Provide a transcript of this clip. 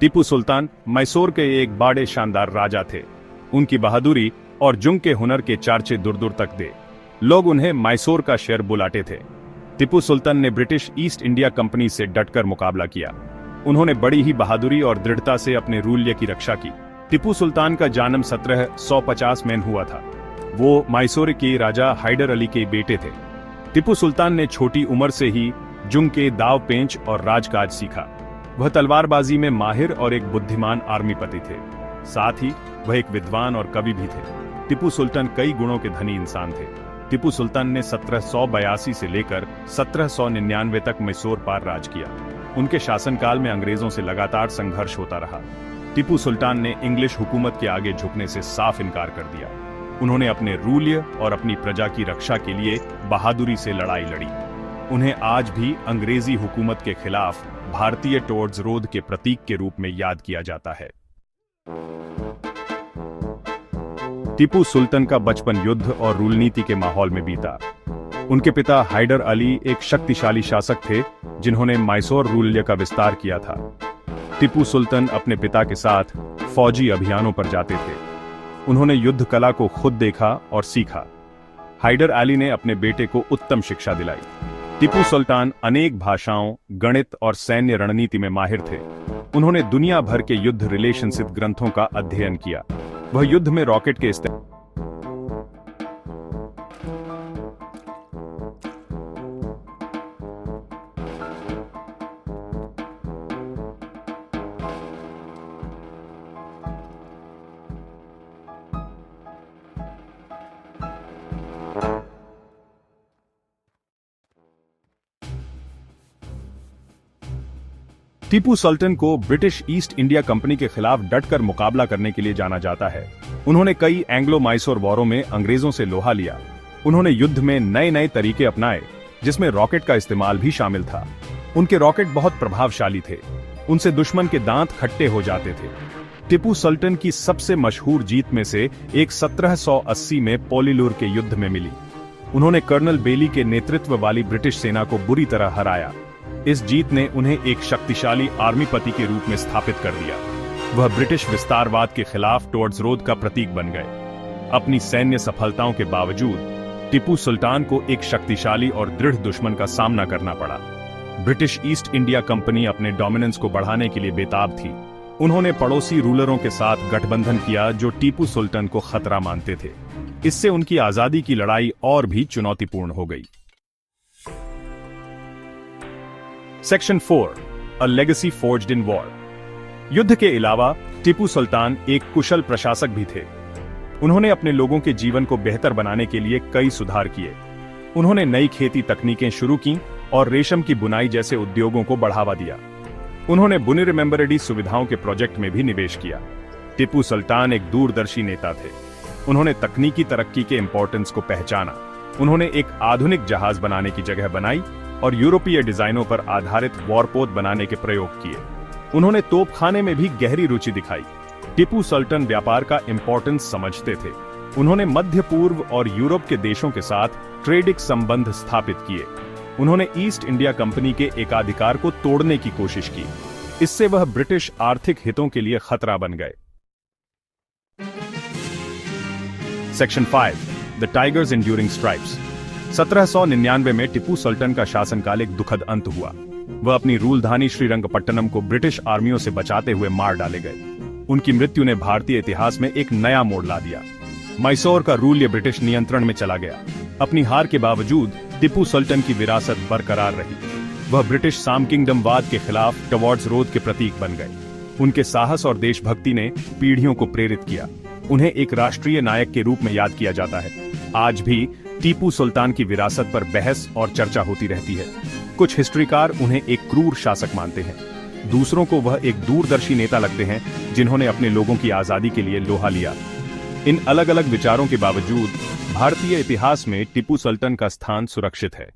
टीपू सुल्तान मैसूर के एक बड़े शानदार राजा थे। उनकी बहादुरी और जुंग के हुनर के चर्चे दूर दूर तक थे। लोग उन्हें मैसूर का शेर बुलाते थे। टीपू सुल्तान ने ब्रिटिश ईस्ट इंडिया कंपनी से डटकर मुकाबला किया। उन्होंने बड़ी ही बहादुरी और दृढ़ता से अपने रूल्य की रक्षा की। टीपू सुल्तान का जन्म 1750 में हुआ था। वो मैसूर के राजा हैदर अली के बेटे थे। टीपू सुल्तान ने छोटी उम्र से ही जुंग के दाव पेंच और राजकाज सीखा। वह तलवारबाजी में माहिर और एक बुद्धिमान आर्मीपति थे। साथ ही वह एक विद्वान और कवि भी थे। टीपू सुल्तान कई गुणों के धनी इंसान थे। टीपू सुल्तान ने 1782 से लेकर 1799 तक मैसूर पर राज किया। उनके शासनकाल में अंग्रेजों से लगातार संघर्ष होता रहा। टीपू सुल्तान ने इंग्लिश हुकूमत के आगे झुकने से साफ इनकार कर दिया। उन्होंने अपने रूल्य और अपनी प्रजा की रक्षा के लिए बहादुरी से लड़ाई लड़ी। उन्हें आज भी अंग्रेजी हुकूमत के खिलाफ भारतीय टॉर्च रोड के प्रतीक के रूप में याद किया जाता है। टीपू सुल्तान का बचपन युद्ध और रूलनीति के माहौल में बीता। उनके पिता हैदर अली एक शक्तिशाली शासक थे जिन्होंने मैसूर रूल्य का विस्तार किया था। टीपू सुल्तान अपने पिता के साथ फौजी अभियानों पर जाते थे। उन्होंने युद्ध कला को खुद देखा और सीखा। हैदर अली ने अपने बेटे को उत्तम शिक्षा दिलाई। टीपू सुल्तान अनेक भाषाओं, गणित और सैन्य रणनीति में माहिर थे। उन्होंने दुनिया भर के युद्ध रिलेशनशिप ग्रंथों का अध्ययन किया। वह युद्ध में रॉकेट के इस्तेमाल टीपू सुल्तान को ब्रिटिश ईस्ट इंडिया कंपनी के खिलाफ डटकर मुकाबला करने के लिए जाना जाता है। उन्होंने कई एंग्लो मैसूर वॉरों में अंग्रेजों से लोहा लिया। उन्होंने युद्ध में नए नए तरीके अपनाए, जिसमें रॉकेट का इस्तेमाल भी शामिल था। उनके रॉकेट बहुत प्रभावशाली थे। उनसे दुश्मन के दांत खट्टे हो जाते थे। टीपू सुल्तान की सबसे मशहूर जीत में से एक 1780 में पोलीलूर के युद्ध में मिली। उन्होंने कर्नल बेली के नेतृत्व वाली ब्रिटिश सेना को बुरी तरह हराया। इस जीत ने उन्हें एक शक्तिशाली आर्मीपति के रूप में स्थापित कर दिया। वह ब्रिटिश विस्तारवाद के खिलाफ टॉर्च रोड का प्रतीक बन गए। अपनी सैन्य सफलताओं के बावजूद टीपू सुल्तान को एक शक्तिशाली और दृढ़ दुश्मन का सामना करना पड़ा। ब्रिटिश ईस्ट इंडिया कंपनी अपने डोमिनेंस को बढ़ाने के लिए बेताब थी। उन्होंने पड़ोसी रूलरों के साथ गठबंधन किया जो टीपू सुल्तान को खतरा मानते थे। इससे उनकी आजादी की लड़ाई और भी चुनौतीपूर्ण हो गई। Section 4 a legacy forged in war. युद्ध के अलावा टीपू सुल्तान एक कुशल प्रशासक भी थे। उन्होंने अपने लोगों के जीवन को बेहतर बनाने के लिए कई सुधार किए। उन्होंने नई खेती तकनीकें शुरू की और रेशम की बुनाई जैसे उद्योगों को बढ़ावा दिया। उन्होंने बुनी रिमेंबरेडी सुविधाओं के प्रोजेक्ट में भी निवेश किया। टीपू सुल्तान एक दूरदर्शी नेता थे। उन्होंने तकनीकी तरक्की के इंपॉर्टेंस को पहचाना। उन्होंने एक आधुनिक जहाज बनाने की जगह बनाई और यूरोपीय डिजाइनों पर आधारित वॉरपोत बनाने के प्रयोग किए। उन्होंने तोपखाने में भी गहरी रुचि दिखाई। टीपू सुल्तान व्यापार का इंपॉर्टेंस समझते थे। उन्होंने मध्य पूर्व और यूरोप के देशों के साथ ट्रेडिंग संबंध स्थापित किए। उन्होंने ईस्ट इंडिया कंपनी के एकाधिकार को तोड़ने की कोशिश की। इससे वह ब्रिटिश आर्थिक हितों के लिए खतरा बन गए। Section 5 the tigers enduring stripes. 1799 में टीपू सुल्तान का शासनकाल एक दुखद अंत हुआ। वह अपनी रूलधानी श्रीरंगपट्टनम को ब्रिटिश आर्मियों से बचाते हुए मार डाले गए। उनकी मृत्यु ने भारतीय इतिहास में एक नया मोड़ ला दिया। मैसूर का रूल्य ब्रिटिश नियंत्रण में चला गया। अपनी हार के बावजूद टीपू सुल्तान की विरासत बरकरार रही। वह ब्रिटिश साम किंगडमवाद के खिलाफ टॉर्च रोड के प्रतीक बन गए। उनके साहस और देशभक्ति ने पीढ़ियों को प्रेरित किया। उन्हें एक राष्ट्रीय नायक के रूप में याद किया जाता है। आज भी टीपू सुल्तान की विरासत पर बहस और चर्चा होती रहती है। कुछ हिस्ट्रीकार उन्हें एक क्रूर शासक मानते हैं। दूसरों को वह एक दूरदर्शी नेता लगते हैं जिन्होंने अपने लोगों की आजादी के लिए लोहा लिया। इन अलग अलग विचारों के बावजूद भारतीय इतिहास में टीपू सुल्तान का स्थान सुरक्षित है।